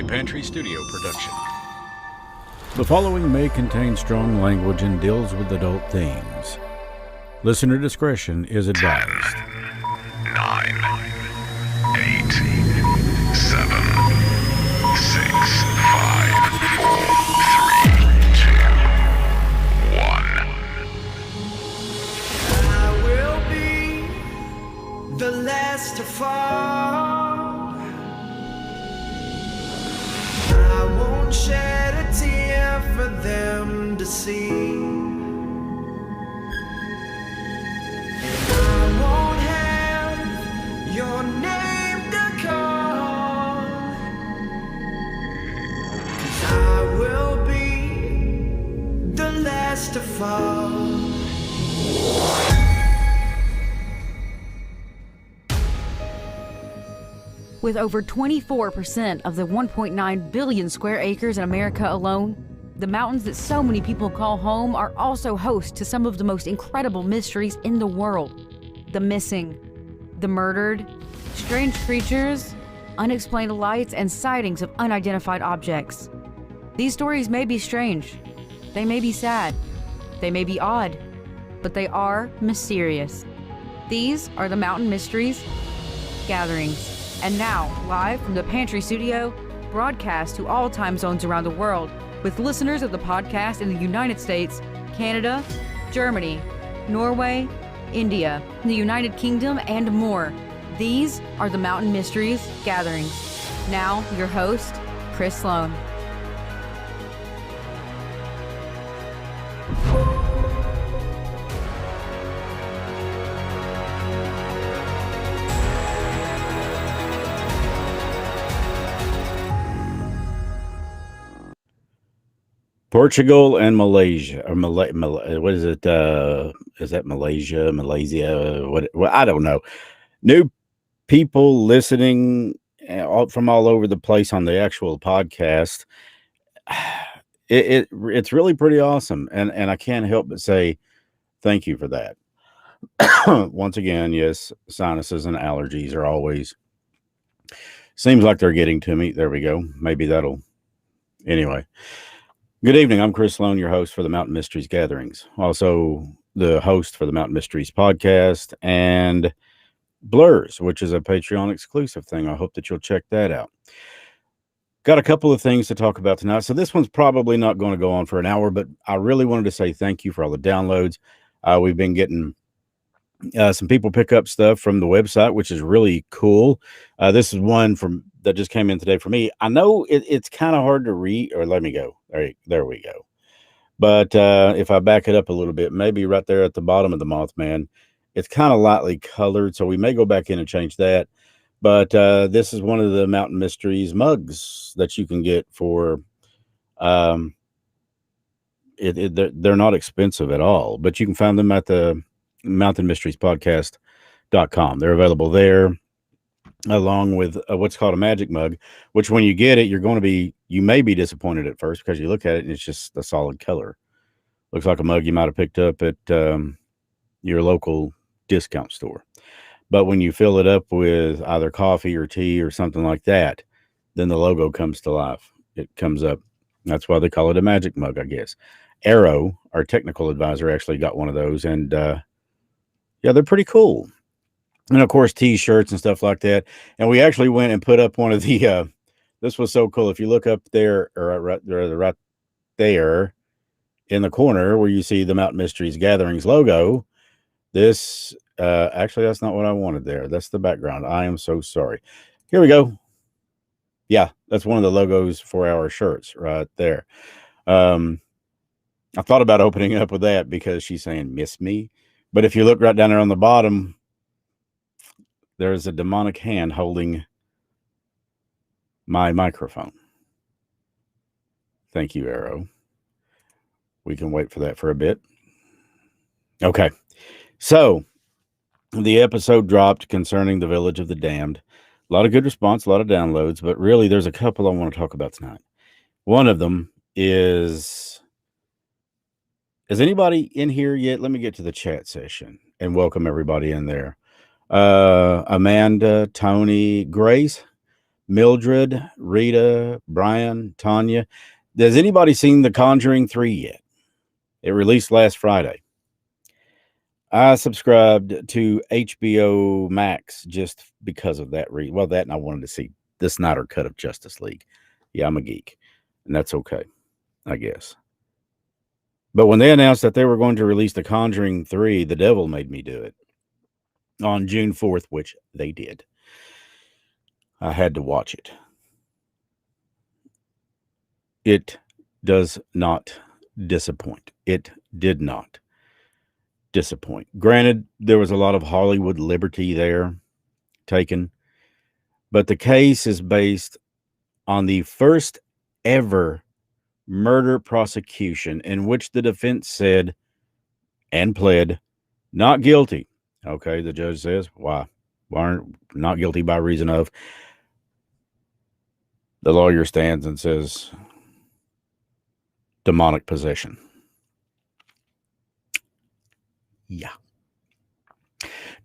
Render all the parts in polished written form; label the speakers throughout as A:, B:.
A: Pantry Studio production.
B: The following may contain strong language and deals with adult themes. Listener discretion is advised.
C: 10, 9, 8, 7, 6, 5, 4, 3, 2, 1.
D: I will be the last to fall. I won't shed a tear for them to see. I won't have your name to call, 'cause I will be the last to fall.
E: With over 24% of the 1.9 billion square acres in America alone, the mountains that so many people call home are also host to some of the most incredible mysteries in the world. The missing, the murdered, strange creatures, unexplained lights, and sightings of unidentified objects. These stories may be strange, they may be sad, they may be odd, but they are mysterious. These are the Mountain Mysteries Gatherings. And now, live from the Pantry Studio, broadcast to all time zones around the world, with listeners of the podcast in the United States, Canada, Germany, Norway, India, the United Kingdom, and more. These are the Mountain Mysteries Gatherings. Now, your host, Chris Sloan.
B: Portugal and Malaysia, or what is it? Is that Malaysia, What? I don't know. New people listening from all over the place on the actual podcast. It's really pretty awesome, and I can't help but say thank you for that. Once again, yes, sinuses and allergies are always seems like they're getting to me. There we go. Maybe that'll. Anyway. Good evening. I'm Chris Sloan, your host for the Mountain Mysteries Gatherings. Also, the host for the Mountain Mysteries podcast and Blurs, which is a Patreon exclusive thing. I hope that you'll check that out. Got a couple of things to talk about tonight. So this one's probably not going to go on for an hour, but I really wanted to say thank you for all the downloads. We've been getting some people pick up stuff from the website, which is really cool. This is one that just came in today for me. I know it's kind of hard to read, or let me go. There we go. But if I back it up a little bit, maybe right there at the bottom of the Mothman, it's kind of lightly colored. So we may go back in and change that. But this is one of the Mountain Mysteries mugs that you can get for, they're not expensive at all, but you can find them at the mountainmysteriespodcast.com. They're available there, along with what's called a magic mug, which when you get it, you may be disappointed at first because you look at it and it's just a solid color. Looks like a mug you might have picked up at your local discount store. But when you fill it up with either coffee or tea or something like that, then the logo comes to life. It comes up. That's why they call it a magic mug, I guess. Arrow, our technical advisor, actually got one of those, and yeah, they're pretty cool. And of course, t-shirts and stuff like that. And we actually went and put up one of the, this was so cool. If you look up there, or right there in the corner where you see the Mountain Mysteries Gatherings logo, this, actually, that's not what I wanted there. That's the background. I am so sorry. Here we go. Yeah, that's one of the logos for our shirts right there. I thought about opening up with that because she's saying, miss me. But if you look right down there on the bottom, there's a demonic hand holding my microphone. Thank you, Arrow. We can wait for that for a bit. Okay. So the episode dropped concerning the Village of the Damned. A lot of good response, a lot of downloads, but really there's a couple I want to talk about tonight. One of them is anybody in here yet? Let me get to the chat session and welcome everybody in there. Amanda, Tony, Grace, Mildred, Rita, Brian, Tanya. Has anybody seen The Conjuring 3 yet? It released last Friday. I subscribed to HBO Max just because of that reason. Well, that and I wanted to see the Snyder cut of Justice League. Yeah, I'm a geek, and that's okay, I guess. But when they announced that they were going to release The Conjuring 3, the devil made me do it on June 4th, which they did. I had to watch it. It does not disappoint. It did not disappoint. Granted, there was a lot of Hollywood liberty there taken, but the case is based on the first ever murder prosecution in which the defense said and pled not guilty. Okay, the judge says, why aren't not guilty by reason of? The lawyer stands and says, demonic possession. Yeah.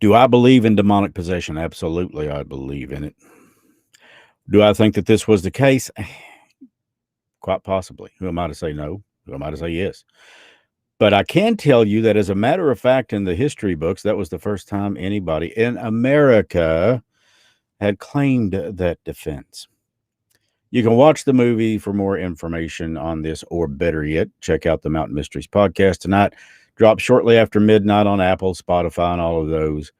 B: Do I believe in demonic possession? Absolutely, I believe in it. Do I think that this was the case? Quite possibly. Who am I to say no? Who am I to say yes? But I can tell you that, as a matter of fact, in the history books, that was the first time anybody in America had claimed that defense. You can watch the movie for more information on this, or better yet, check out the Mountain Mysteries podcast tonight. Drops shortly after midnight on Apple, Spotify, and all of those.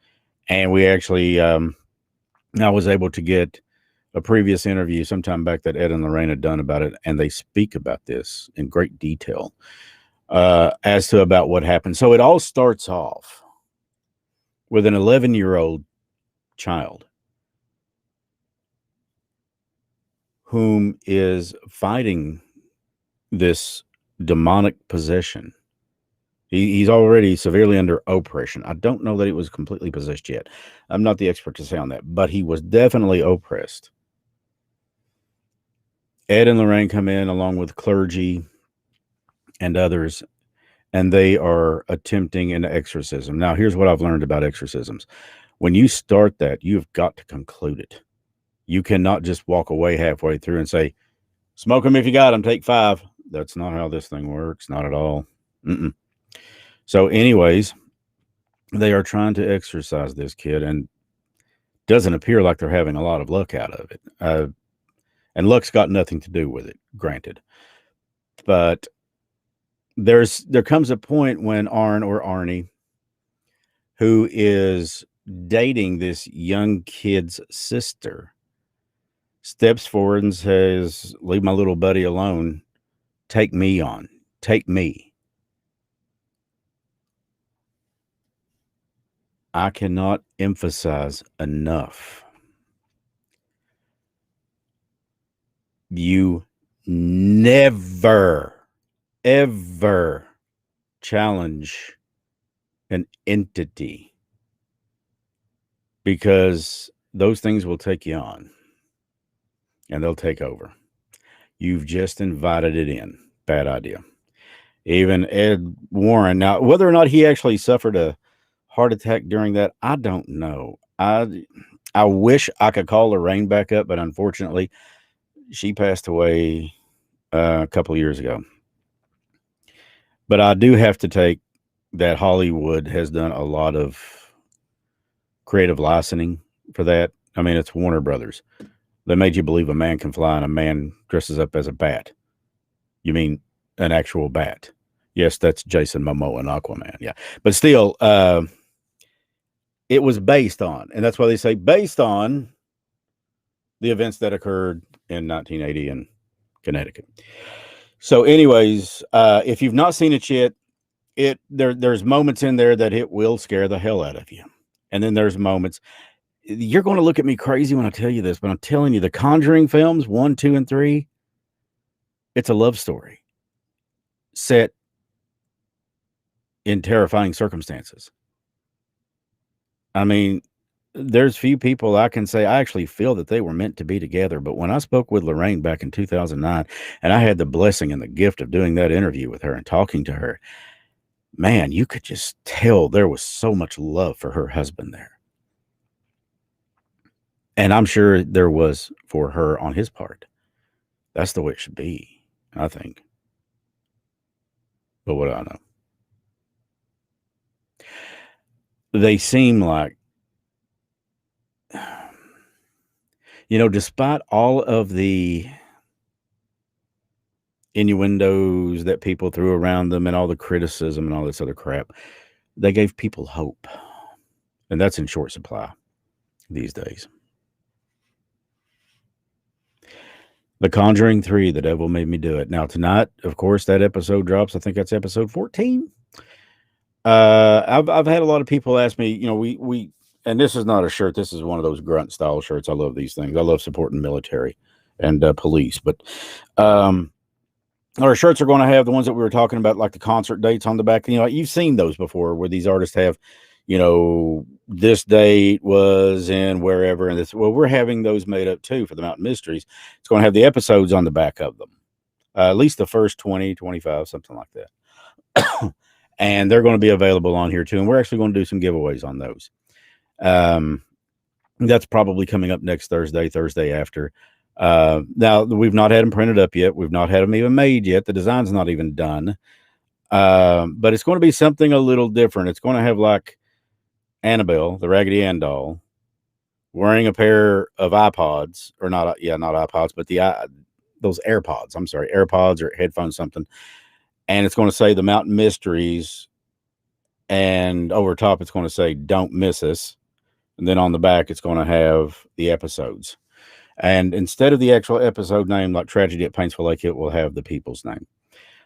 B: And we actually, I was able to get a previous interview sometime back that Ed and Lorraine had done about it, and they speak about this in great detail as to about what happened. So it all starts off with an 11-year-old child whom is fighting this demonic possession. He's already severely under oppression. I don't know that he was completely possessed yet. I'm not the expert to say on that, but he was definitely oppressed. Ed and Lorraine come in along with clergy and others, and they are attempting an exorcism. Now, here's what I've learned about exorcisms. When you start that, you've got to conclude it. You cannot just walk away halfway through and say, smoke them if you got them, take 5. That's not how this thing works. Not at all. So anyways, they are trying to exorcise this kid, and doesn't appear like they're having a lot of luck out of it. And luck's got nothing to do with it, granted. But there comes a point when Arn, or Arnie, who is dating this young kid's sister, steps forward and says, leave my little buddy alone. Take me on. Take me. I cannot emphasize enough. You never, ever challenge an entity, because those things will take you on and they'll take over. You've just invited it in. Bad idea. Even Ed Warren, now, whether or not he actually suffered a heart attack during that, I don't know. I wish I could call Lorraine back up, but unfortunately, she passed away a couple of years ago. But I do have to take that Hollywood has done a lot of creative licensing for that. I mean, it's Warner Brothers. They made you believe a man can fly and a man dresses up as a bat. You mean an actual bat? Yes, that's Jason Momoa and Aquaman. Yeah. But still, it was based on, and that's why they say based on the events that occurred in 1980 in Connecticut. So anyways, if you've not seen it yet, there's moments in there that it will scare the hell out of you. And then there's moments, you're going to look at me crazy when I tell you this, but I'm telling you, the Conjuring films 1, 2, and 3, it's a love story set in terrifying circumstances. I mean, there's few people I can say I actually feel that they were meant to be together. But when I spoke with Lorraine back in 2009, and I had the blessing and the gift of doing that interview with her and talking to her, man, you could just tell there was so much love for her husband there. And I'm sure there was for her on his part. That's the way it should be, I think. But what do I know? They seem like, despite all of the innuendos that people threw around them and all the criticism and all this other crap, they gave people hope. And that's in short supply these days. The Conjuring 3, The Devil Made Me Do It. Now, tonight, of course, that episode drops. I think that's episode 14. I've had a lot of people ask me, we and this is not a shirt. This is one of those grunt style shirts. I love these things. I love supporting military and police. But our shirts are going to have the ones that we were talking about, like the concert dates on the back. You've seen those before where these artists have, this date was in wherever. And this, well, we're having those made up too for the Mountain Mysteries. It's going to have the episodes on the back of them. At least the first 20, 25, something like that. And they're going to be available on here too. And we're actually going to do some giveaways on those. That's probably coming up next Thursday after. Now, we've not had them printed up yet. We've not had them even made yet. The design's not even done. But it's going to be something a little different. It's going to have like Annabelle, the Raggedy Ann doll, wearing a pair of iPods, or not iPods, but those AirPods. I'm sorry, AirPods or headphones, something. And it's going to say The Mountain Mysteries, and over top it's going to say Don't Miss Us. And then on the back it's going to have the episodes. And instead of the actual episode name, like Tragedy at Paintsville Lake, it will have the people's name.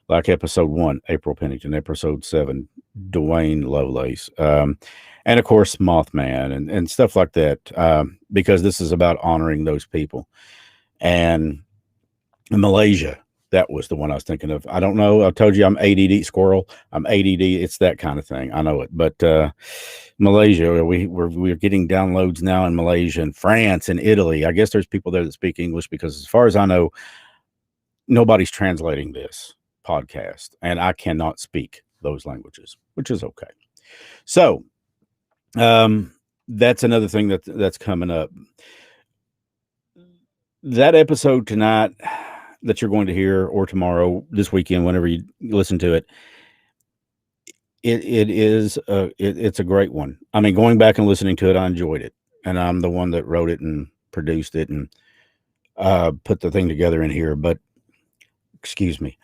B: Like episode 1, April Pennington, episode 7, Dwayne Lovelace, and of course Mothman and stuff like that, because this is about honoring those people. And Malaysia, that was the one I was thinking of. I don't know. I told you I'm ADD squirrel. I'm ADD. It's that kind of thing. I know it. But Malaysia, we're getting downloads now in Malaysia and France and Italy. I guess there's people there that speak English, because as far as I know, nobody's translating this podcast, and I cannot speak those languages, which is okay. So that's another thing that's coming up. That episode tonight that you're going to hear, or tomorrow, this weekend, whenever you listen to it, it's a great one. I mean, going back and listening to it, I enjoyed it, and I'm the one that wrote it and produced it and put the thing together in here. But excuse me.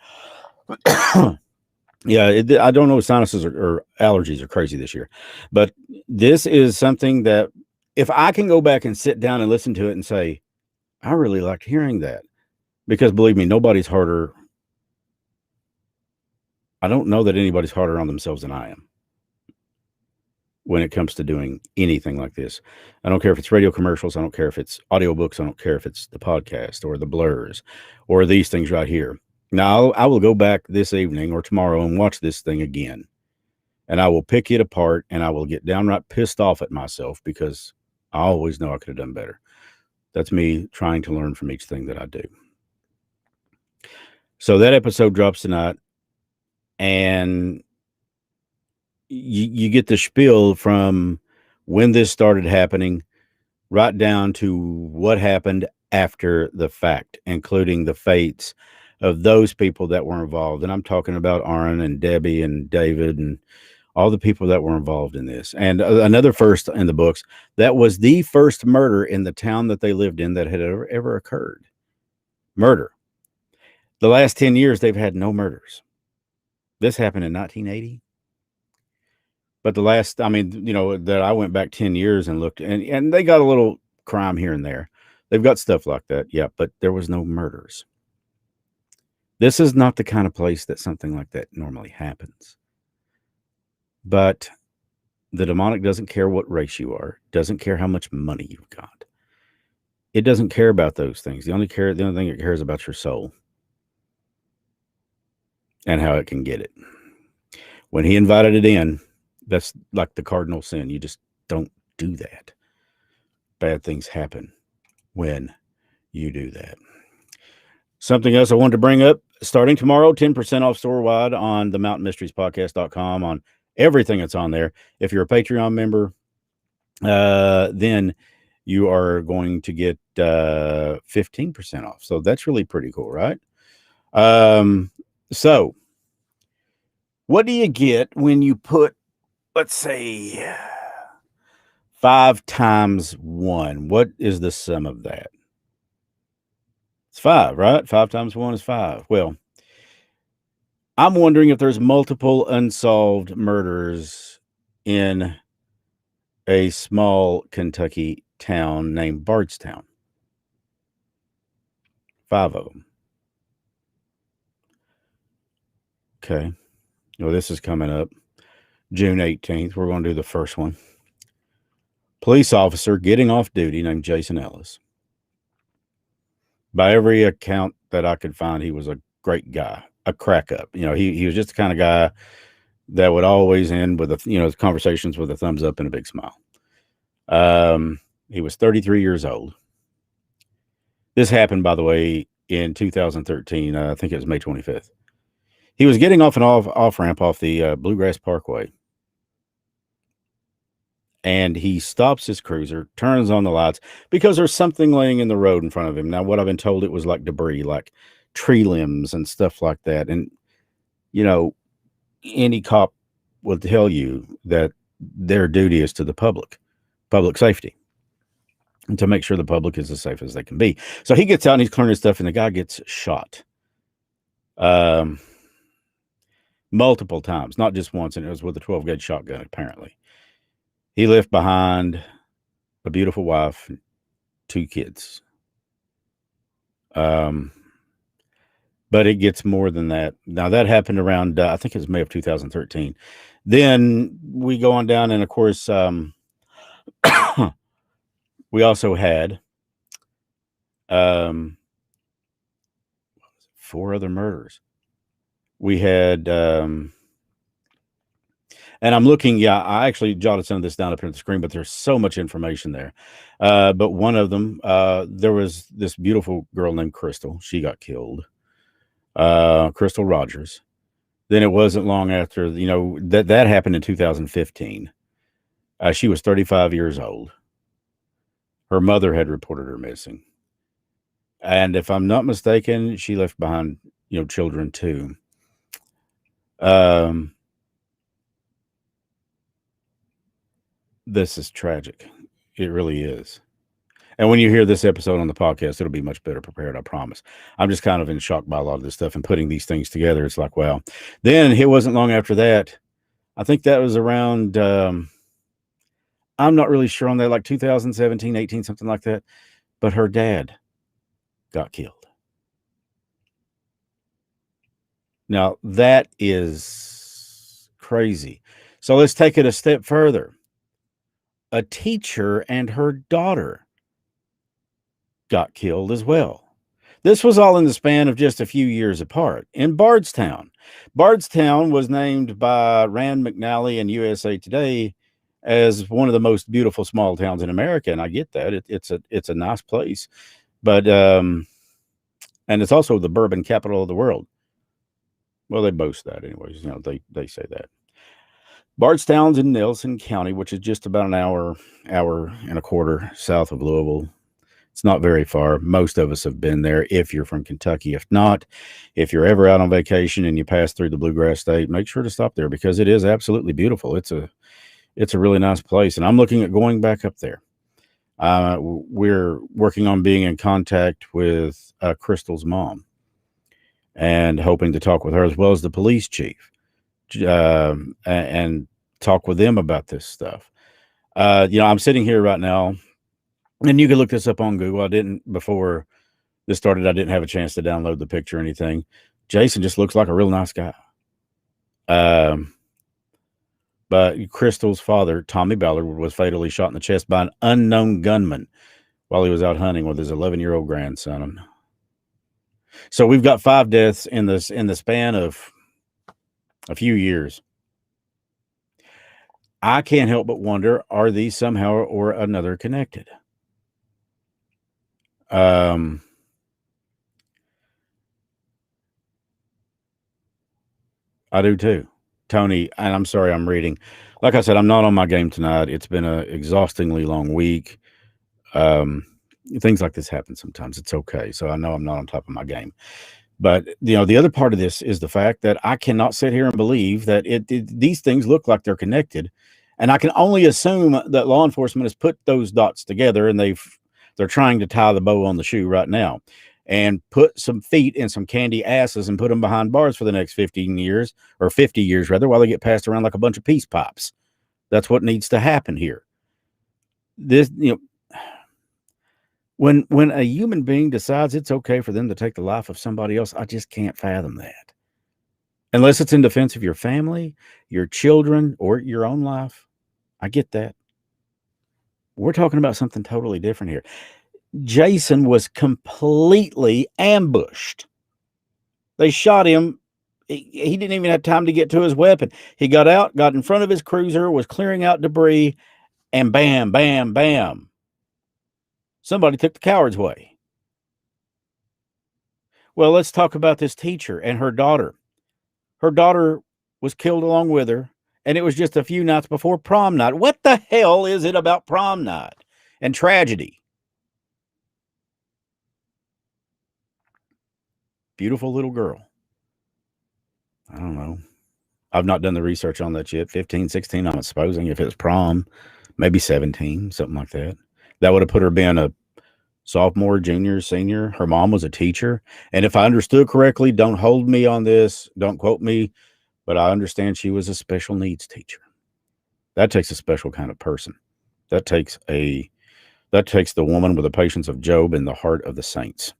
B: Yeah, I don't know if sinuses or allergies are crazy this year, but this is something that if I can go back and sit down and listen to it and say, I really liked hearing that, because believe me, nobody's harder. I don't know that anybody's harder on themselves than I am when it comes to doing anything like this. I don't care if it's radio commercials. I don't care if it's audiobooks. I don't care if it's the podcast or the blurs or these things right here. Now, I will go back this evening or tomorrow and watch this thing again, and I will pick it apart, and I will get downright pissed off at myself, because I always know I could have done better. That's me trying to learn from each thing that I do. So that episode drops tonight, and you get the spiel from when this started happening right down to what happened after the fact, including the fates of those people that were involved. And I'm talking about Aaron and Debbie and David and all the people that were involved in this. And another first in the books, that was the first murder in the town that they lived in that had ever occurred. Murder. The last 10 years, they've had no murders. This happened in 1980. But the last, that I went back 10 years and looked, and they got a little crime here and there. They've got stuff like that. Yeah, but there was no murders. This is not the kind of place that something like that normally happens. But the demonic doesn't care what race you are, doesn't care how much money you've got. It doesn't care about those things. The only thing it cares about your soul and how it can get it. When he invited it in, that's like the cardinal sin. You just don't do that. Bad things happen when you do that. Something else I wanted to bring up, starting tomorrow, 10% off store-wide on the mountainmysteriespodcast.com on everything that's on there. If you're a Patreon member, then you are going to get 15% off. So that's really pretty cool, right? So what do you get when you put, let's say, 5 times 1? What is the sum of that? It's 5, right? 5 times 1 is 5. Well, I'm wondering if there's multiple unsolved murders in a small Kentucky town named Bardstown. 5 of them. Okay. Well, this is coming up June 18th. We're going to do the first one. Police officer getting off duty named Jason Ellis. By every account that I could find, he was a great guy, a crack up. He was just the kind of guy that would always end with conversations with a thumbs up and a big smile. He was 33 years old. This happened, by the way, in 2013. I think it was May 25th. He was getting off an off ramp off the Bluegrass Parkway. And he stops his cruiser, turns on the lights, because there's something laying in the road in front of him. Now, what I've been told, it was like debris, like tree limbs and stuff like that. And, any cop will tell you that their duty is to the public safety, and to make sure the public is as safe as they can be. So he gets out and he's clearing his stuff, and the guy gets shot. Multiple times, not just once, and it was with a 12-gauge shotgun, apparently. He left behind a beautiful wife, 2 kids. But it gets more than that. Now, that happened around, I think it was May of 2013. Then we go on down, and of course, we also had 4 other murders. We had, and I'm looking, I actually jotted some of this down up here on the screen, but there's so much information there. But one of them, there was this beautiful girl named Crystal. She got killed. Crystal Rogers. Then it wasn't long after, that happened in 2015. She was 35 years old. Her mother had reported her missing. And if I'm not mistaken, she left behind, children too. This is tragic. It really is. And when you hear this episode on the podcast, it'll be much better prepared, I promise. I'm just kind of in shock by a lot of this stuff and putting these things together. It's like, wow. Then it wasn't long after that. I think that was around, I'm not really sure on that, like 2017, 18, something like that. But her dad got killed. Now, that is crazy. So let's take it a step further. A teacher and her daughter got killed as well. This was all in the span of just a few years apart in Bardstown. Bardstown was named by Rand McNally and USA Today as one of the most beautiful small towns in America, and I get that. It's a nice place, but and it's also the bourbon capital of the world. Well, they boast that, anyways. They say that. Bardstown's in Nelson County, which is just about an hour and a quarter south of Louisville. It's not very far. Most of us have been there if you're from Kentucky. If not, if you're ever out on vacation and you pass through the Bluegrass State, make sure to stop there because it is absolutely beautiful. It's a really nice place, and I'm looking at going back up there. We're working on being in contact with Crystal's mom and hoping to talk with her as well as the police chief. And talk with them about this stuff. I'm sitting here right now, and you can look this up on Google. I didn't, before this started, I didn't have a chance to download the picture or anything. Jason just looks like a real nice guy. But Crystal's father, Tommy Ballard, was fatally shot in the chest by an unknown gunman while he was out hunting with his 11-year-old grandson. So we've got 5 deaths in the span of a few years. I can't help but wonder, are these somehow or another connected? I do too. Tony, and I'm sorry I'm reading. Like I said, I'm not on my game tonight. It's been an exhaustingly long week. Things like this happen sometimes. It's okay. So I know I'm not on top of my game. But the other part of this is the fact that I cannot sit here and believe that these things look like they're connected, and I can only assume that law enforcement has put those dots together, and they're trying to tie the bow on the shoe right now, and put some feet in some candy asses and put them behind bars for the next 15 years or 50 years rather, while they get passed around like a bunch of peace pipes. That's what needs to happen here. This when a human being decides it's okay for them to take the life of somebody else, I just can't fathom that. Unless it's in defense of your family, your children, or your own life. I get that. We're talking about something totally different here. Jason was completely ambushed. They shot him. He didn't even have time to get to his weapon. He got out, got in front of his cruiser, was clearing out debris, and bam, bam, bam. Somebody took the coward's way. Well, let's talk about this teacher and her daughter. Her daughter was killed along with her, and it was just a few nights before prom night. What the hell is it about prom night and tragedy? Beautiful little girl. I don't know. I've not done the research on that yet. 15, 16, I'm supposing, if it was prom, maybe 17, something like that. That would have put her being a sophomore, junior, senior. Her mom was a teacher. And if I understood correctly, don't hold me on this, don't quote me, but I understand she was a special needs teacher. That takes a special kind of person. That takes the woman with the patience of Job and the heart of the saints.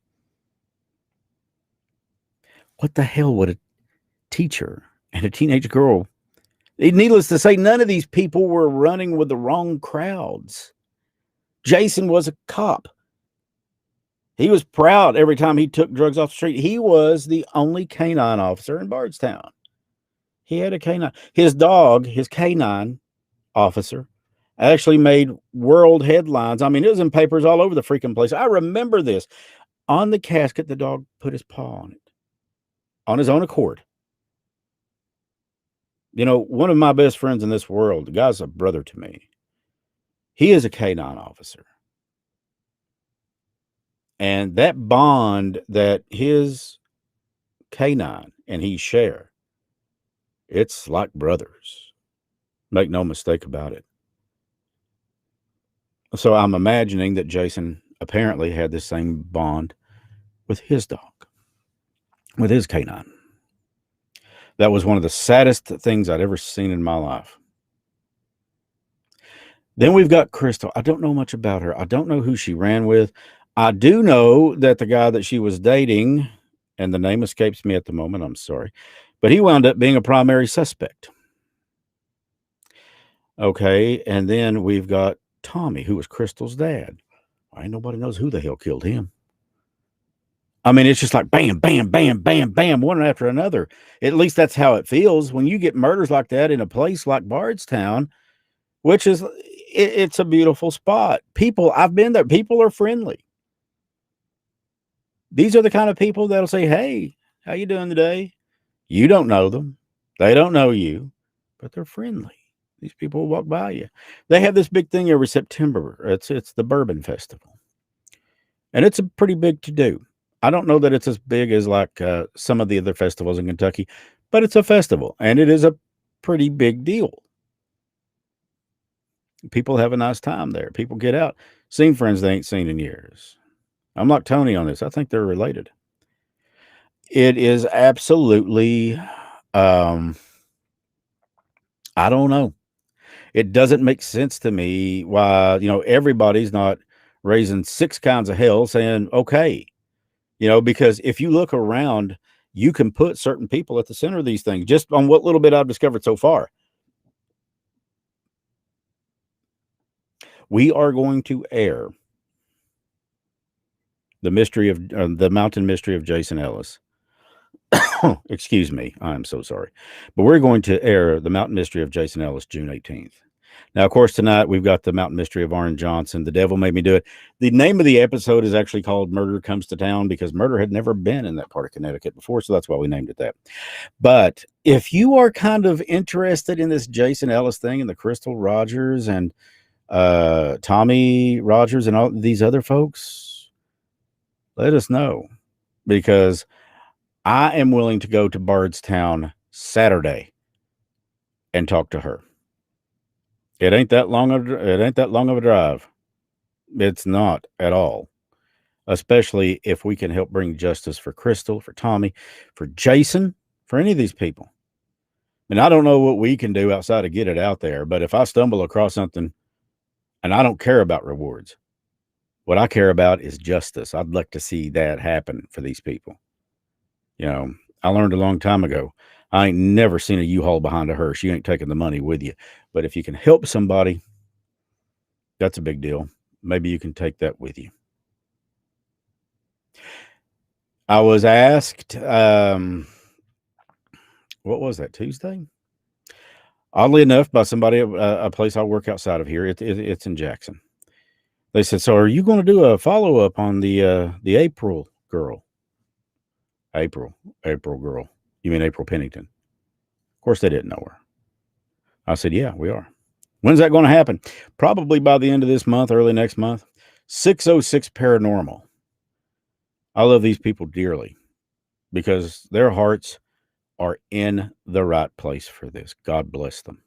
B: What the hell would a teacher and a teenage girl? Needless to say, none of these people were running with the wrong crowds. Jason was a cop. He was proud every time he took drugs off the street. He was the only canine officer in Bardstown. He had a canine. His dog, his canine officer, actually made world headlines. I mean, it was in papers all over the freaking place. I remember this. On the casket, the dog put his paw on it on his own accord. One of my best friends in this world, the guy's a brother to me. He is a canine officer. And that bond that his canine and he share, it's like brothers. Make no mistake about it. So I'm imagining that Jason apparently had the same bond with his dog, with his canine. That was one of the saddest things I'd ever seen in my life. Then we've got Crystal. I don't know much about her. I don't know who she ran with. I do know that the guy that she was dating, and the name escapes me at the moment, I'm sorry, but he wound up being a primary suspect. Okay, and then we've got Tommy, who was Crystal's dad. Ain't nobody knows who the hell killed him. I mean, it's just like bam, bam, bam, bam, bam, one after another. At least that's how it feels when you get murders like that in a place like Bardstown, which is, it's a beautiful spot. I've been there. People are friendly. These are the kind of people that'll say, hey, how you doing today? You don't know them. They don't know you, but they're friendly. These people will walk by you. They have this big thing every September. It's the Bourbon Festival. And it's a pretty big to-do. I don't know that it's as big as like some of the other festivals in Kentucky, but it's a festival, and it is a pretty big deal. People have a nice time there. People get out, seen friends they ain't seen in years. I'm like Tony on this. I think they're related. It is absolutely, I don't know. It doesn't make sense to me why, everybody's not raising six kinds of hell saying, okay, because if you look around, you can put certain people at the center of these things, just on what little bit I've discovered so far. We are going to air the mystery of the mountain mystery of Jason Ellis. Excuse me. I'm so sorry. But we're going to air the mountain mystery of Jason Ellis June 18th. Now, of course, tonight we've got the mountain mystery of Arn Johnson. The Devil Made Me Do It. The name of the episode is actually called Murder Comes to Town because murder had never been in that part of Connecticut before. So that's why we named it that. But if you are kind of interested in this Jason Ellis thing and the Crystal Rogers and Tommy Rogers and all these other folks, let us know, because I am willing to go to Bardstown Saturday and talk to her. It ain't that long of a drive. It's not at all. Especially if we can help bring justice for Crystal, for Tommy, for Jason, for any of these people. And I don't know what we can do outside of get it out there, but if I stumble across something, and I don't care about rewards, what I care about is justice. I'd like to see that happen for these people. You know, I learned a long time ago, I ain't never seen a U-Haul behind a hearse. You ain't taking the money with you. But if you can help somebody, that's a big deal. Maybe you can take that with you. I was asked, what was that, Tuesday? Oddly enough, by somebody, a place I work outside of here. It's in Jackson. They said, so are you going to do a follow-up on the April girl? April girl. You mean April Pennington? Of course, they didn't know her. I said, yeah, we are. When's that going to happen? Probably by the end of this month, early next month. 606 Paranormal. I love these people dearly because their hearts are in the right place for this. God bless them.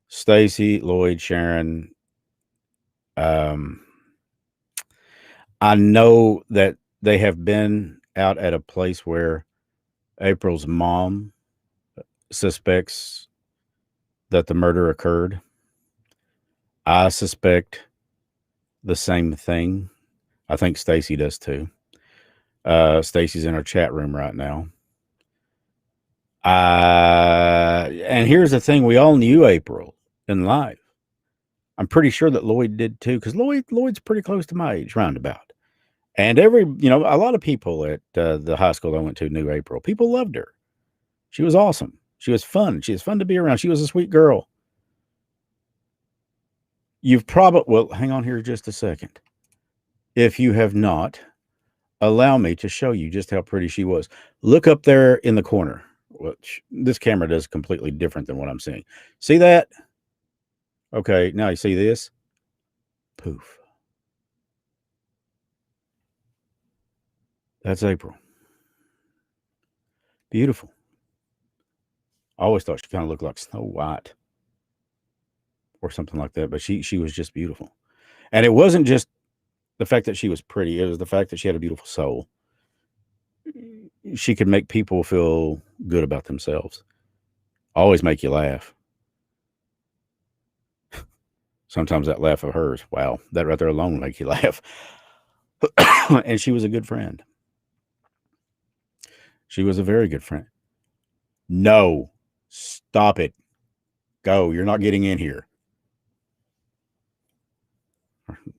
B: Stacy, Lloyd, Sharron. I know that they have been out at a place where April's mom suspects that the murder occurred. I suspect the same thing. I think Stacy does too. Stacy's in our chat room right now. And here's the thing. We all knew April in life. I'm pretty sure that Lloyd did too, because Lloyd's pretty close to my age, roundabout. And a lot of people at the high school I went to knew April. People loved her. She was awesome. She was fun. She was fun to be around. She was a sweet girl. Well, hang on here just a second. If you have not, allow me to show you just how pretty she was. Look up there in the corner, which this camera does completely different than what I'm seeing. See that? Okay, now you see this? Poof. That's April. Beautiful. I always thought she kind of looked like Snow White or something like that, but she was just beautiful. And it wasn't just the fact that she was pretty. It was the fact that she had a beautiful soul. She could make people feel good about themselves. Always make you laugh. Sometimes that laugh of hers, wow, that right there alone will make you laugh. And she was a good friend. She was a very good friend. No, stop it. Go. You're not getting in here.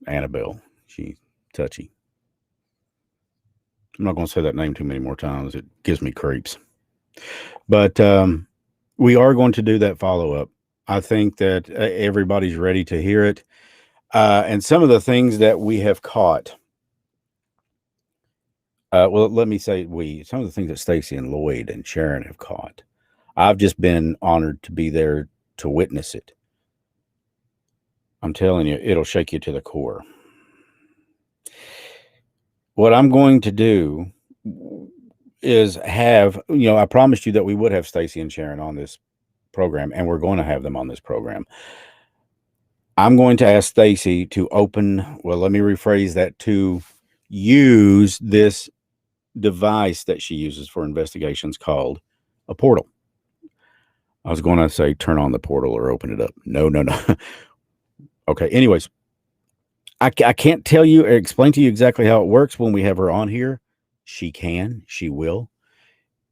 B: Annabelle. She's touchy. I'm not going to say that name too many more times. It gives me creeps. But we are going to do that follow-up. I think that everybody's ready to hear it. And some of the things that we have caught. Well, let me say some of the things that Stacy and Lloyd and Sharron have caught. I've just been honored to be there to witness it. I'm telling you, it'll shake you to the core. What I'm going to do is have, I promised you that we would have Stacy and Sharron on this program, and we're going to have them on this program. I'm going to ask Stacy to let me rephrase that, to use this device that she uses for investigations called a portal. I was going to say turn on the portal or open it up. No. Okay. Anyways, I can't tell you or explain to you exactly how it works when we have her on here. She will.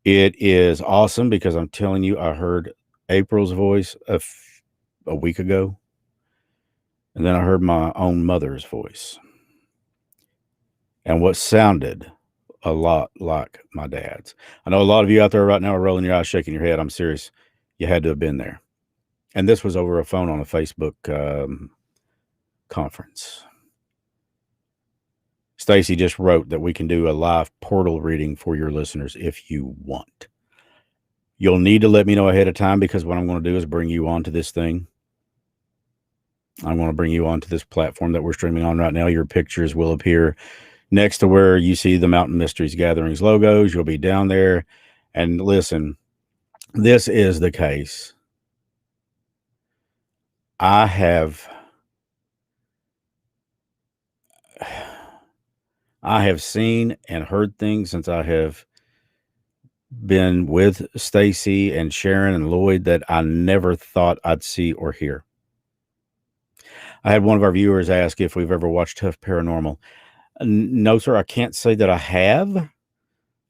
B: It is awesome because I'm telling you, I heard April's voice a week ago. And then I heard my own mother's voice. And what sounded a lot like my dad's. I know a lot of you out there right now are rolling your eyes, shaking your head. I'm serious. You had to have been there. And this was over a phone on a Facebook conference. Stacy just wrote that we can do a live portal reading for your listeners if you want. You'll need to let me know ahead of time because what I'm going to do is bring you onto this thing. I'm going to bring you onto this platform that we're streaming on right now. Your pictures will appear next to where you see the Mountain Mysteries Gatherings logos. You'll be down there. And listen, this is the case. I have seen and heard things since I have been with Stacy and Sharron and Lloyd that I never thought I'd see or hear. I had one of our viewers ask if we've ever watched Tough Paranormal. No, sir, I can't say that I have.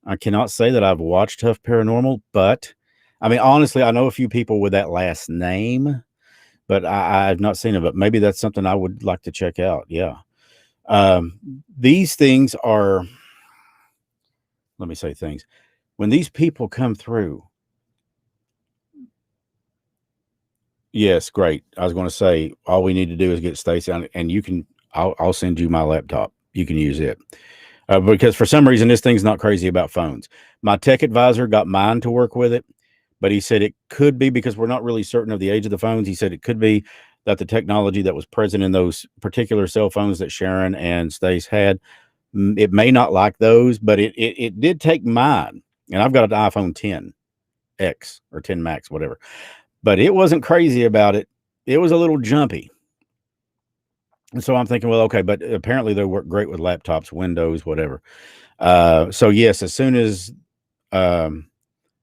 B: I cannot say that I've watched Tough Paranormal, but I mean, honestly, I know a few people with that last name, but I've not seen it. But maybe that's something I would like to check out. Yeah. These things are, let me say things. When these people come through, yes, great. I was going to say, all we need to do is get Stacy on, and you can, I'll send you my laptop. You can use it. Because for some reason, this thing's not crazy about phones. My tech advisor got mine to work with it, but he said it could be, because we're not really certain of the age of the phones. He said it could be that the technology that was present in those particular cell phones that Sharron and Stace had, it may not like those, but it did take mine. And I've got an iPhone 10X or 10 Max, whatever. But it wasn't crazy about it. It was a little jumpy. And so I'm thinking, well, okay, but apparently they work great with laptops, Windows, whatever. So yes, as soon as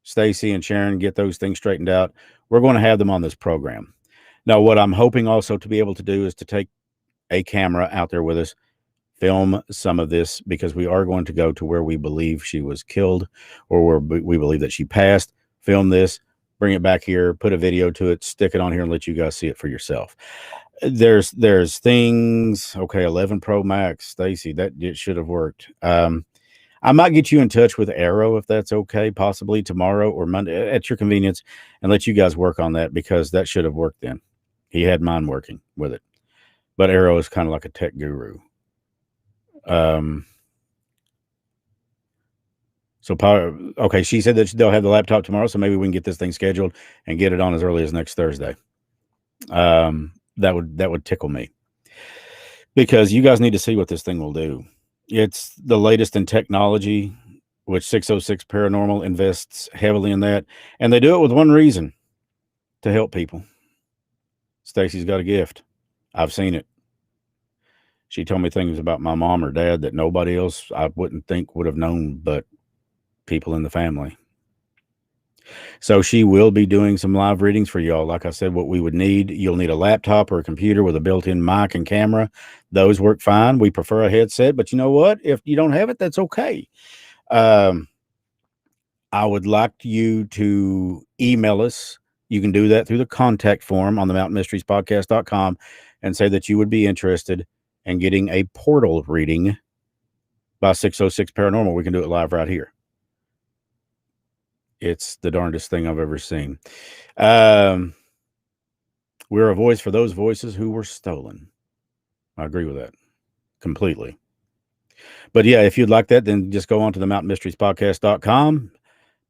B: Stacy and Sharron get those things straightened out, we're going to have them on this program. Now, what I'm hoping also to be able to do is to take a camera out there with us, film some of this, because we are going to go to where we believe she was killed or where we believe that she passed, film this, bring it back here, put a video to it, stick it on here and let you guys see it for yourself. There's things, okay, 11 Pro Max, Stacy, that it should have worked. I might get you in touch with Arrow if that's okay, possibly tomorrow or Monday at your convenience, and let you guys work on that, because that should have worked then. He had mine working with it. But Arrow is kind of like a tech guru. So power, okay, she said that they'll have the laptop tomorrow, so maybe we can get this thing scheduled and get it on as early as next Thursday. That would tickle me, because you guys need to see what this thing will do. It's the latest in technology, which 606 Paranormal invests heavily in that, and they do it with one reason: to help people. Stacy's got a gift. I've seen it. She told me things about my mom or dad that nobody else I wouldn't think would have known, but people in the family. So she will be doing some live readings for y'all. Like I said, what we would need, you'll need a laptop or a computer with a built-in mic and camera. Those work fine. We prefer a headset, but you know what? If you don't have it, that's okay. I would like you to email us. You can do that through the contact form on the mountainmysteriespodcast.com and say that you would be interested in getting a portal reading by 606 Paranormal. We can do it live right here. It's the darndest thing I've ever seen. We're a voice for those voices who were stolen. I agree with that completely. But yeah, if you'd like that, then just go on to the mountainmysteriespodcast.com.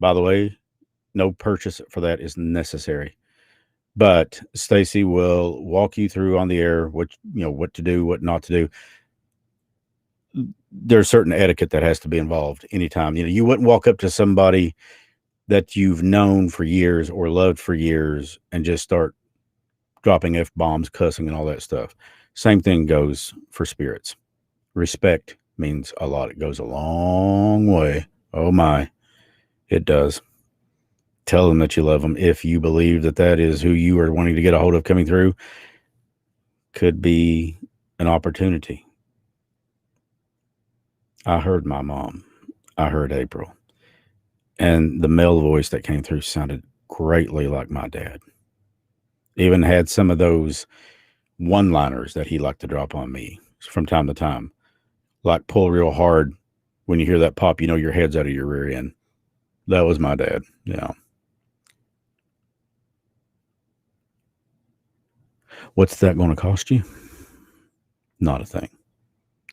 B: By the way, no purchase for that is necessary. But Stacy will walk you through on the air what to do, what not to do. There's certain etiquette that has to be involved anytime. You wouldn't walk up to somebody that you've known for years or loved for years and just start dropping F-bombs, cussing, and all that stuff. Same thing goes for spirits. Respect means a lot. It goes a long way. Oh my, it does. Tell them that you love them. If you believe that that is who you are wanting to get a hold of coming through, could be an opportunity. I heard my mom. I heard April. And the male voice that came through sounded greatly like my dad. Even had some of those one-liners that he liked to drop on me from time to time. Like pull real hard. When you hear that pop, you know your head's out of your rear end. That was my dad. Yeah. What's that going to cost you? Not a thing.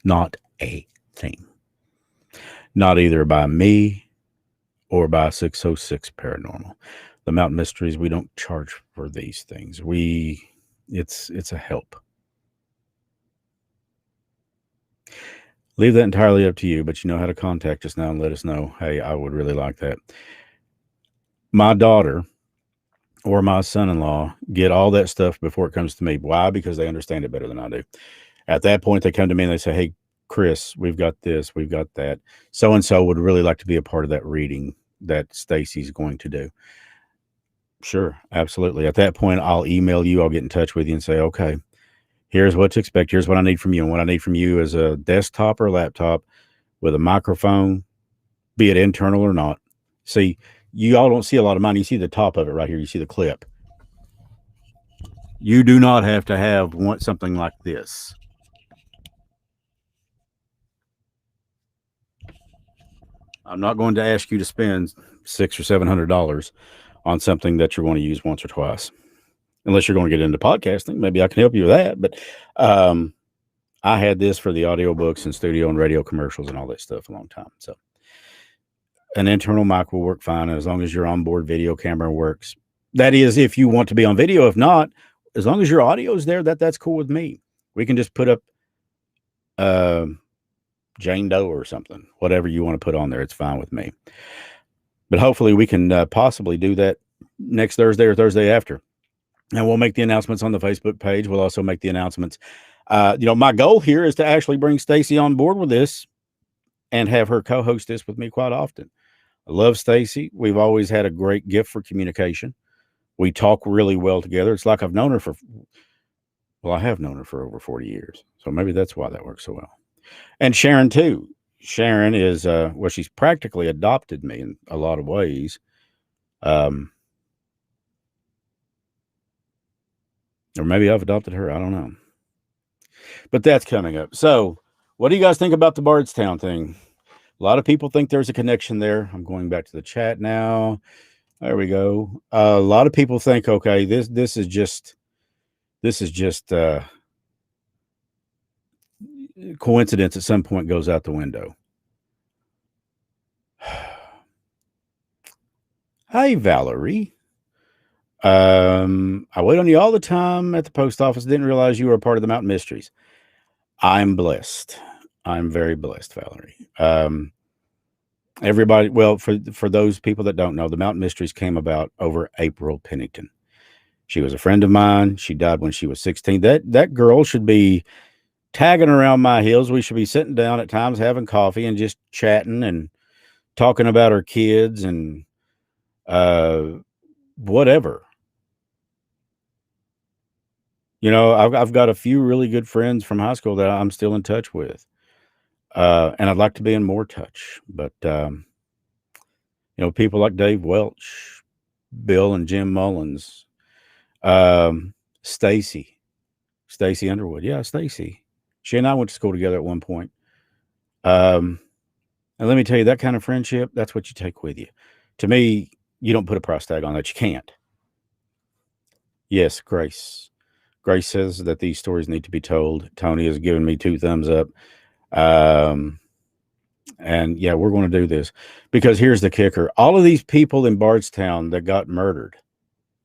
B: Not a thing. Not either by me or by 606 Paranormal. The Mountain Mysteries, we don't charge for these things. It's a help. Leave that entirely up to you, but you know how to contact us now and let us know, hey, I would really like that. My daughter or my son-in-law get all that stuff before it comes to me. Why? Because they understand it better than I do. At that point, they come to me and they say, hey, Chris, we've got this, we've got that. So-and-so would really like to be a part of that reading that Stacy's going to do. Sure, absolutely. At that point, I'll email you, I'll get in touch with you and say, okay, here's what to expect. Here's what I need from you. And what I need from you is a desktop or laptop with a microphone, be it internal or not. See, you all don't see a lot of mine. You see the top of it right here. You see the clip. You do not have to want something like this. I'm not going to ask you to spend $600 or $700 on something that you're going to use once or twice, unless you're going to get into podcasting. Maybe I can help you with that. But I had this for the audiobooks and studio and radio commercials and all that stuff a long time. So an internal mic will work fine as long as your onboard video camera works. That is, if you want to be on video. If not, as long as your audio is there, that's cool with me. We can just put up Jane Doe or something, whatever you want to put on there. It's fine with me. But hopefully we can possibly do that next Thursday or Thursday after. And we'll make the announcements on the Facebook page. We'll also make the announcements. My goal here is to actually bring Stacy on board with this and have her co-host this with me quite often. I love Stacy. We've always had a great gift for communication. We talk really well together. It's like I've known her I have known her for over 40 years. So maybe that's why that works so well. And Sharron too. Sharron is, she's practically adopted me in a lot of ways. Or maybe I've adopted her. I don't know. But that's coming up. So what do you guys think about the Bardstown thing? A lot of people think there's a connection there. I'm going back to the chat now. There we go. A lot of people think, okay, this is just coincidence at some point goes out the window. Hi, Valerie. I wait on you all the time at the post office. Didn't realize you were a part of the Mountain Mysteries. I'm blessed. I'm very blessed, Valerie. Everybody, well, for those people that don't know, the Mountain Mysteries came about over April Pennington. She was a friend of mine. She died when she was 16. That girl should be tagging around my heels. We should be sitting down at times having coffee and just chatting and talking about her kids and whatever. I've got a few really good friends from high school that I'm still in touch with. And I'd like to be in more touch, but, people like Dave Welch, Bill and Jim Mullins, Stacia Underwood. Yeah, Stacy. She and I went to school together at one point. And let me tell you, that kind of friendship, that's what you take with you. To me, you don't put a price tag on that. You can't. Yes, Grace. Grace says that these stories need to be told. Tony has given me 2 thumbs up. And yeah, we're going to do this because here's the kicker. All of these people in Bardstown that got murdered,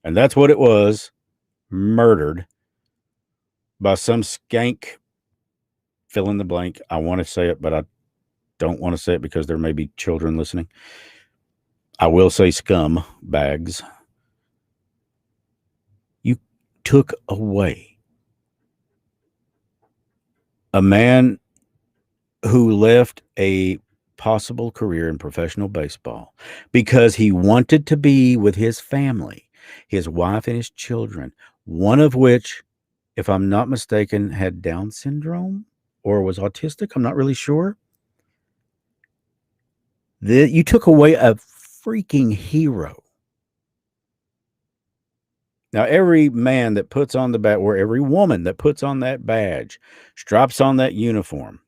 B: and that's what it was, murdered by some skank, fill in the blank. I want to say it, but I don't want to say it because there may be children listening. I will say scum bags. You took away a man who left a possible career in professional baseball because he wanted to be with his family, his wife and his children, one of which, if I'm not mistaken, had Down syndrome or was autistic. I'm not really sure. You took away a freaking hero. Now, every man that puts on the badge, or every woman that puts on that badge, straps on that uniform,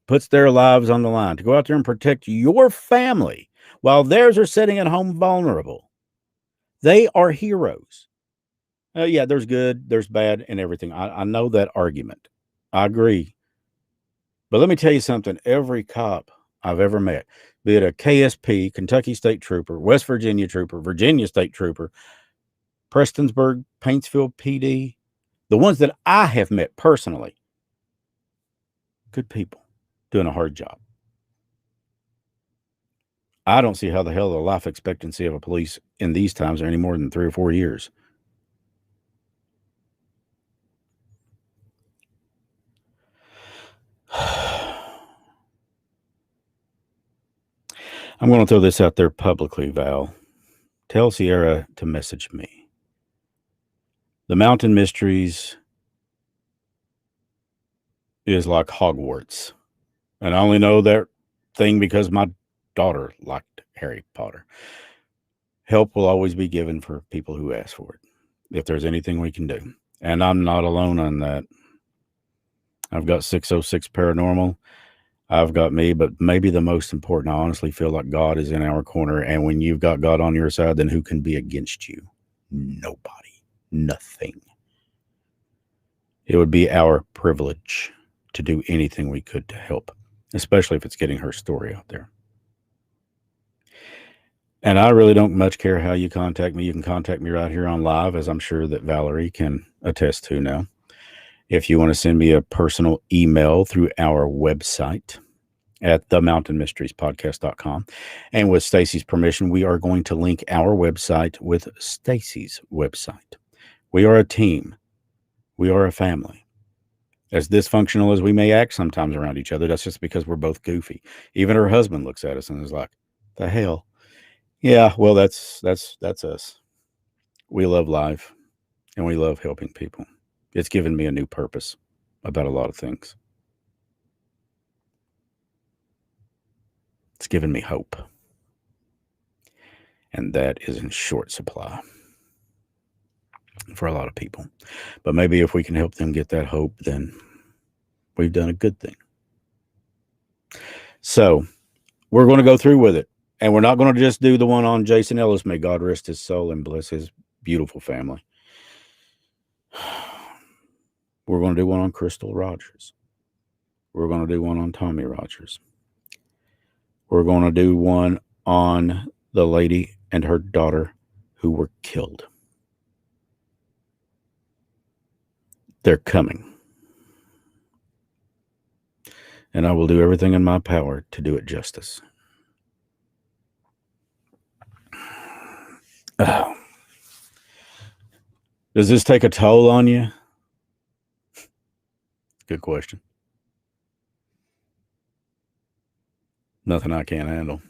B: puts their lives on the line to go out there and protect your family while theirs are sitting at home vulnerable. They are heroes. Yeah, there's good, there's bad, and everything. I know that argument. I agree. But let me tell you something. Every cop I've ever met, be it a KSP, Kentucky State Trooper, West Virginia Trooper, Virginia State Trooper, Prestonsburg, Paintsville PD, the ones that I have met personally, Good people doing a hard job. I don't see how the hell the life expectancy of a police in these times are any more than 3 or 4 years. I'm going to throw this out there publicly, Val. Tell Sierra to message me. The Mountain Mysteries is like Hogwarts. And I only know that thing because my daughter liked Harry Potter. Help will always be given for people who ask for it, if there's anything we can do. And I'm not alone on that. I've got 606 Paranormal. I've got me, but maybe the most important, I honestly feel like God is in our corner. And when you've got God on your side, then who can be against you? Nobody. Nothing. It would be our privilege to do anything we could to help, especially if it's getting her story out there. And I really don't much care how you contact me. You can contact me right here on live, as I'm sure that Valerie can attest to now. If you want to send me a personal email through our website at themountainmysteriespodcast.com. And with Stacy's permission, we are going to link our website with Stacy's website. We are a team. We are a family. As dysfunctional as we may act sometimes around each other, that's just because we're both goofy. Even her husband looks at us and is like, the hell? Yeah, well, that's us. We love life and we love helping people. It's given me a new purpose about a lot of things. It's given me hope. And that is in short supply for a lot of people. But maybe if we can help them get that hope, then we've done a good thing. So we're going to go through with it. And we're not going to just do the one on Jason Ellis. May God rest his soul and bless his beautiful family. We're going to do one on Crystal Rogers. We're going to do one on Tommy Rogers. We're going to do one on the lady and her daughter who were killed. They're coming. And I will do everything in my power to do it justice. Oh. Does this take a toll on you? Good question. Nothing I can't handle.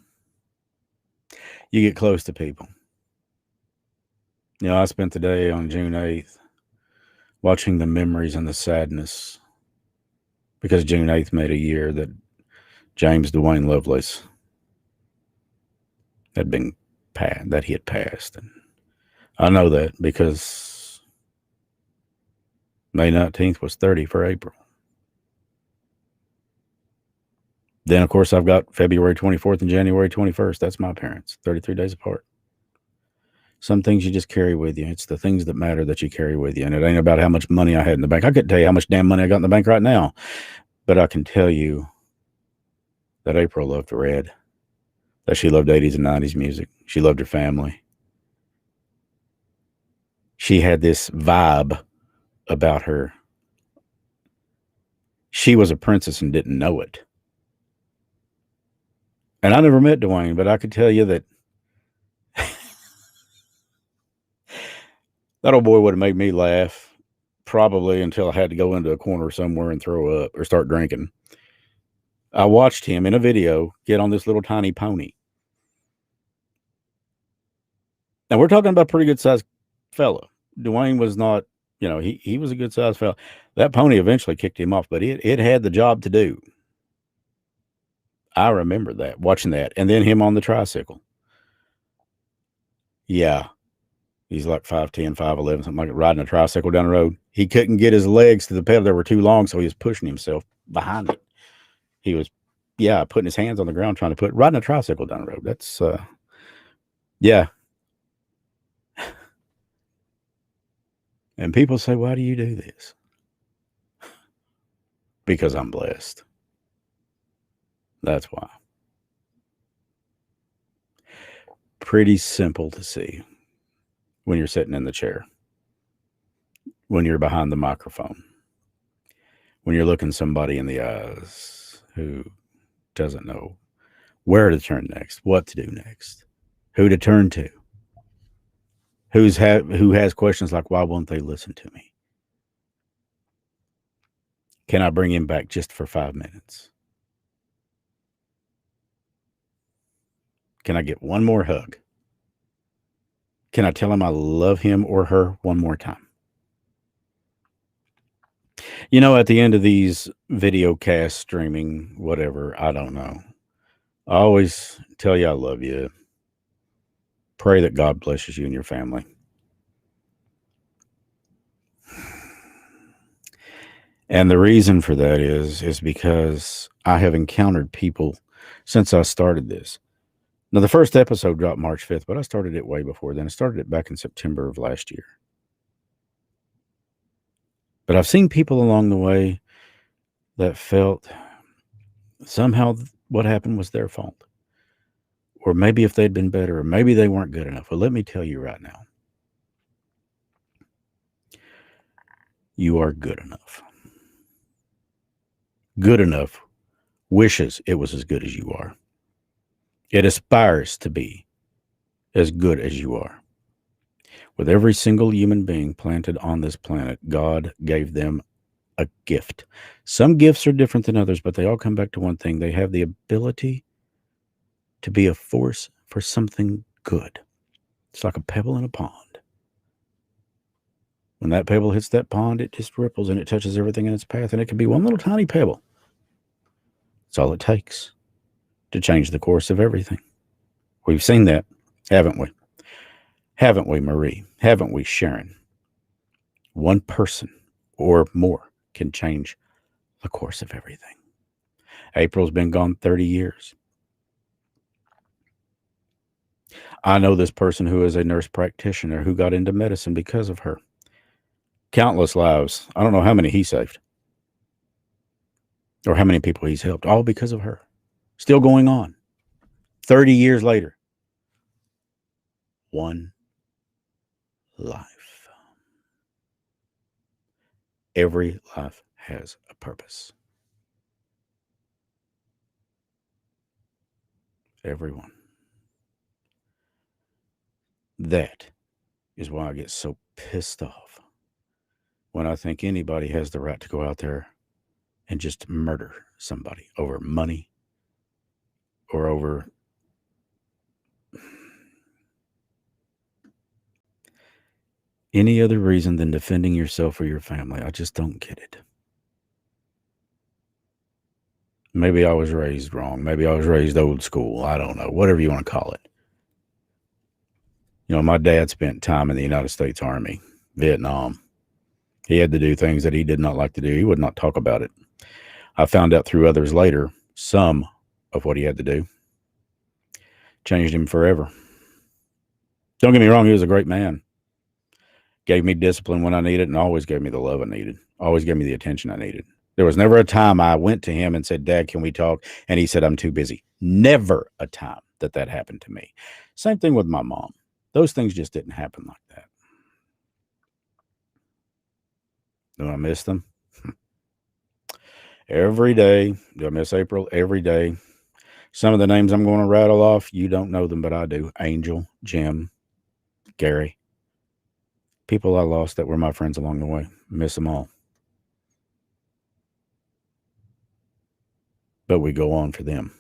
B: You get close to people. You know, I spent the day on June 8th watching the memories and the sadness because June 8th made a year that James Dwayne Lovelace had been that he had passed. And I know that because May 19th was 30 for April. Then, of course, I've got February 24th and January 21st. That's my parents, 33 days apart. Some things you just carry with you. It's the things that matter that you carry with you. And it ain't about how much money I had in the bank. I couldn't tell you how much damn money I got in the bank right now. But I can tell you that April loved red, that she loved 80s and 90s music. She loved her family. She had this vibe about her. She was a princess and didn't know it. And I never met Dwayne, but I could tell you that that old boy would have made me laugh probably until I had to go into a corner somewhere and throw up or start drinking. I watched him in a video get on this little tiny pony. And we're talking about a pretty good sized fella. Dwayne was not, you know, he was a good sized fella. That pony eventually kicked him off, but it had the job to do. I remember that, watching that. And then him on the tricycle. Yeah. He's like 5'10", 5'11", something like that, riding a tricycle down the road. He couldn't get his legs to the pedal. They were too long, so he was pushing himself behind it. He was, putting his hands on the ground, riding a tricycle down the road. That's, yeah. And people say, why do you do this? Because I'm blessed. That's why. Pretty simple to see when you're sitting in the chair, when you're behind the microphone, when you're looking somebody in the eyes who doesn't know where to turn next, what to do next, who to turn to, who has questions like, why won't they listen to me? Can I bring him back just for 5 minutes? Can I get one more hug? Can I tell him I love him or her one more time? You know, at the end of these video cast streaming, whatever, I don't know. I always tell you I love you. Pray that God blesses you and your family. And the reason for that is because I have encountered people since I started this. Now, the first episode dropped March 5th, but I started it way before then. I started it back in September of last year. But I've seen people along the way that felt somehow what happened was their fault. Or maybe if they'd been better, or maybe they weren't good enough. Well, let me tell you right now. You are good enough. Good enough wishes it was as good as you are. It aspires to be as good as you are. With every single human being planted on this planet, God gave them a gift. Some gifts are different than others, but they all come back to one thing. They have the ability to be a force for something good. It's like a pebble in a pond. When that pebble hits that pond, it just ripples and it touches everything in its path, and it can be one little tiny pebble. That's all it takes to change the course of everything. We've seen that, haven't we? Haven't we, Marie? Haven't we, Sharron? One person or more can change the course of everything. April's been gone 30 years. I know this person who is a nurse practitioner who got into medicine because of her. Countless lives. I don't know how many he saved or how many people he's helped, all because of her. Still going on. 30 years later. One life. Every life has a purpose. Everyone. That is why I get so pissed off when I think anybody has the right to go out there and just murder somebody over money or over any other reason than defending yourself or your family. I just don't get it. Maybe I was raised wrong. Maybe I was raised old school. I don't know. Whatever you want to call it. You know, my dad spent time in the United States Army, Vietnam. He had to do things that he did not like to do. He would not talk about it. I found out through others later, some of what he had to do changed him forever. Don't get me wrong, he was a great man. Gave me discipline when I needed and always gave me the love I needed. Always gave me the attention I needed. There was never a time I went to him and said, Dad, can we talk? And he said, I'm too busy. Never a time that happened to me. Same thing with my mom. Those things just didn't happen like that. Do I miss them? Every day. Do I miss April? Every day. Some of the names I'm going to rattle off, you don't know them, but I do. Angel, Jim, Gary. People I lost that were my friends along the way. Miss them all. But we go on for them.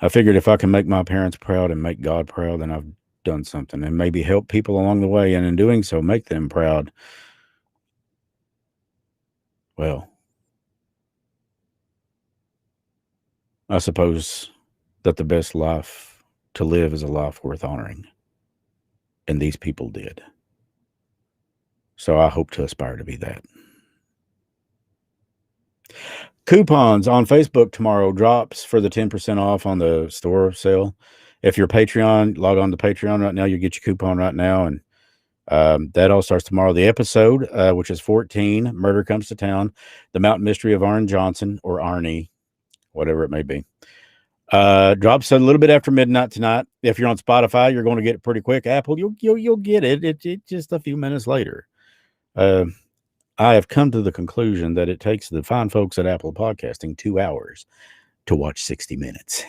B: I figured if I can make my parents proud and make God proud, then I've done something and maybe help people along the way. And in doing so, make them proud. Well, I suppose that the best life to live is a life worth honoring. And these people did. So I hope to aspire to be that. Coupons on Facebook tomorrow drops for the 10% off on the store sale. If you're Patreon, log on to Patreon right now. You get your coupon right now. And that all starts tomorrow. The episode, which is 14, Murder Comes to Town, The Mountain Mystery of Arn Johnson, or Arnie, whatever it may be. Drops a little bit after midnight tonight. If you're on Spotify, you're going to get it pretty quick. Apple, you'll get it. It's just a few minutes later. I have come to the conclusion that it takes the fine folks at Apple Podcasting 2 hours to watch 60 minutes.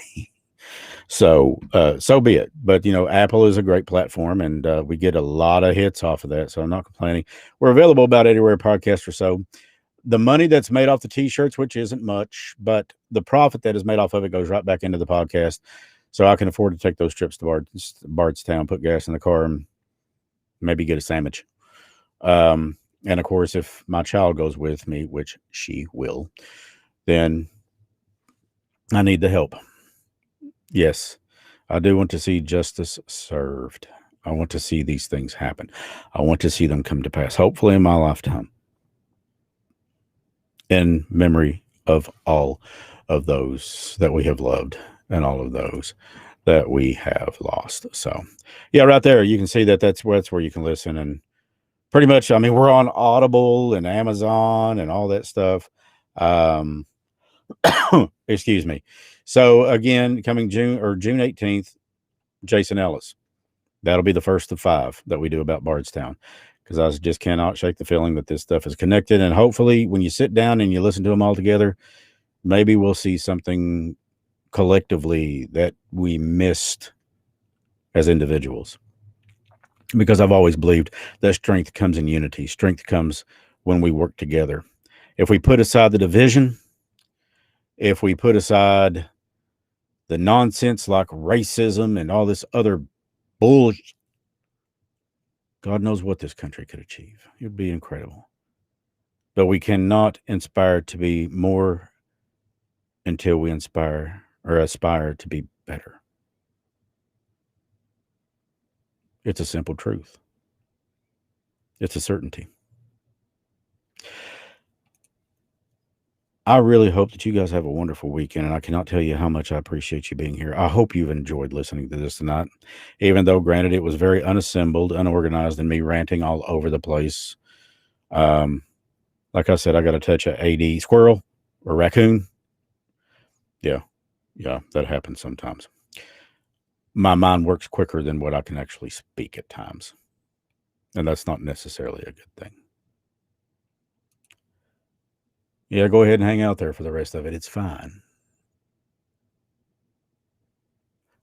B: So be it. But, Apple is a great platform, and we get a lot of hits off of that. So I'm not complaining. We're available about anywhere podcasts or so. The money that's made off the T-shirts, which isn't much, but the profit that is made off of it goes right back into the podcast. So I can afford to take those trips to Bardstown, put gas in the car, and maybe get a sandwich. And of course, if my child goes with me, which she will, then I need the help. Yes, I do want to see justice served. I want to see these things happen. I want to see them come to pass, hopefully in my lifetime, in memory of all of those that we have loved and all of those that we have lost. So, yeah, right there, you can see that's where you can listen. And pretty much, we're on Audible and Amazon and all that stuff. Excuse me. So again, coming June 18th, Jason Ellis. That'll be the first of 5 that we do about Bardstown, because I just cannot shake the feeling that this stuff is connected. And hopefully when you sit down and you listen to them all together, maybe we'll see something collectively that we missed as individuals. Because I've always believed that strength comes in unity. Strength comes when we work together. If we put aside the division, if we put aside the nonsense like racism and all this other bullshit, God knows what this country could achieve. It would be incredible. But we cannot inspire to be more until we aspire to be better. It's a simple truth. It's a certainty. I really hope that you guys have a wonderful weekend, and I cannot tell you how much I appreciate you being here. I hope you've enjoyed listening to this tonight, even though, granted, it was very unassembled, unorganized, and me ranting all over the place. Like I said, I got a touch of AD squirrel or raccoon. Yeah, that happens sometimes. My mind works quicker than what I can actually speak at times, and that's not necessarily a good thing. Yeah, go ahead and hang out there for the rest of it. It's fine.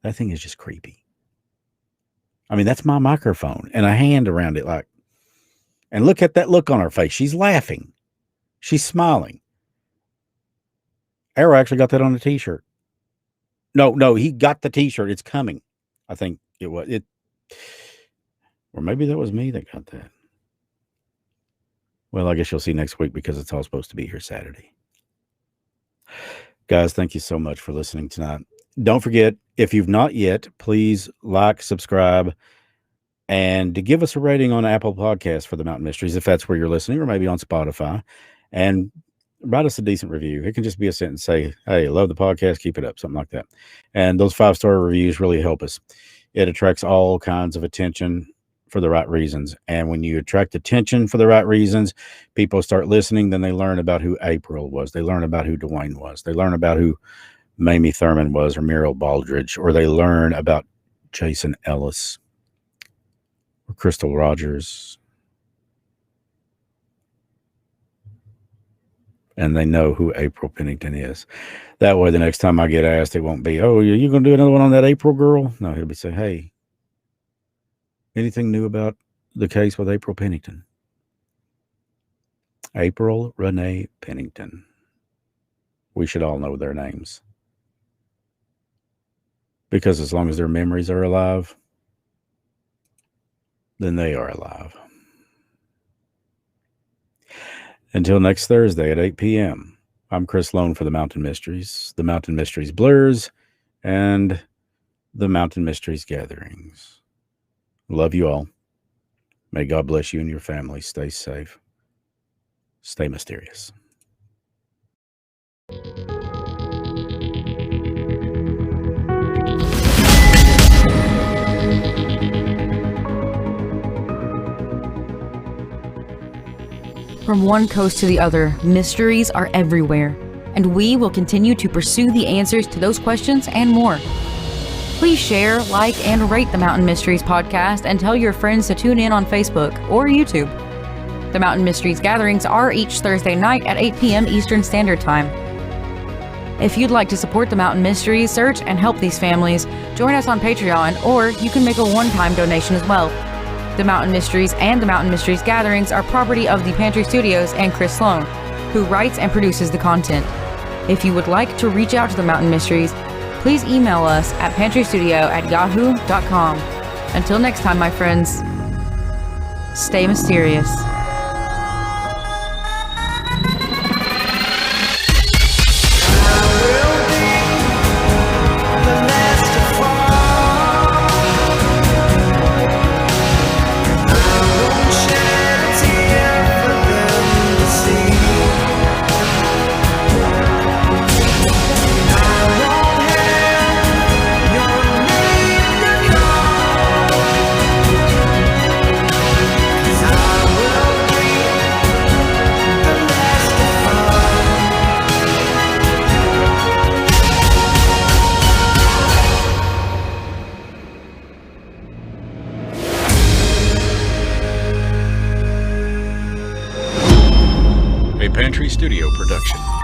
B: That thing is just creepy. That's my microphone and a hand around it, and look at that look on her face. She's laughing. She's smiling. Arrow actually got that on a T-shirt. No, he got the T-shirt. It's coming. I think it was it, or maybe that was me that got that. Well, I guess you'll see next week, because it's all supposed to be here Saturday. Guys, thank you so much for listening tonight. Don't forget, if you've not yet, please like, subscribe, and to give us a rating on Apple Podcasts for the Mountain Mysteries, if that's where you're listening, or maybe on Spotify, and write us a decent review. It can just be a sentence, say, hey, love the podcast, keep it up, something like that. And those 5-star reviews really help us. It attracts all kinds of attention for the right reasons. And when you attract attention for the right reasons, people start listening, then they learn about who April was. They learn about who Dwayne was. They learn about who Mamie Thurman was, or Muriel Baldridge, or they learn about Jason Ellis or Crystal Rogers. And they know who April Pennington is. That way, the next time I get asked, it won't be, oh, are you going to do another one on that April girl? No, he'll be saying, hey, anything new about the case with April Pennington? April Renee Pennington. We should all know their names. Because as long as their memories are alive, then they are alive. Until next Thursday at 8 p.m., I'm Chris Lone for the Mountain Mysteries, the Mountain Mysteries Blurs, and the Mountain Mysteries Gatherings. Love you all. May God bless you and your family. Stay safe. Stay mysterious.
E: From one coast to the other, mysteries are everywhere, and we will continue to pursue the answers to those questions and more. Please share, like, and rate the Mountain Mysteries podcast, and tell your friends to tune in on Facebook or YouTube. The Mountain Mysteries gatherings are each Thursday night at 8 p.m. Eastern Standard Time. If you'd like to support the Mountain Mysteries search and help these families, join us on Patreon, or you can make a one-time donation as well. The Mountain Mysteries and the Mountain Mysteries gatherings are property of the Pantry Studios and Chris Sloan, who writes and produces the content. If you would like to reach out to the Mountain Mysteries, please email us at pantrystudio@yahoo.com. Until next time, my friends, stay mysterious.
B: A Pantry Studio production.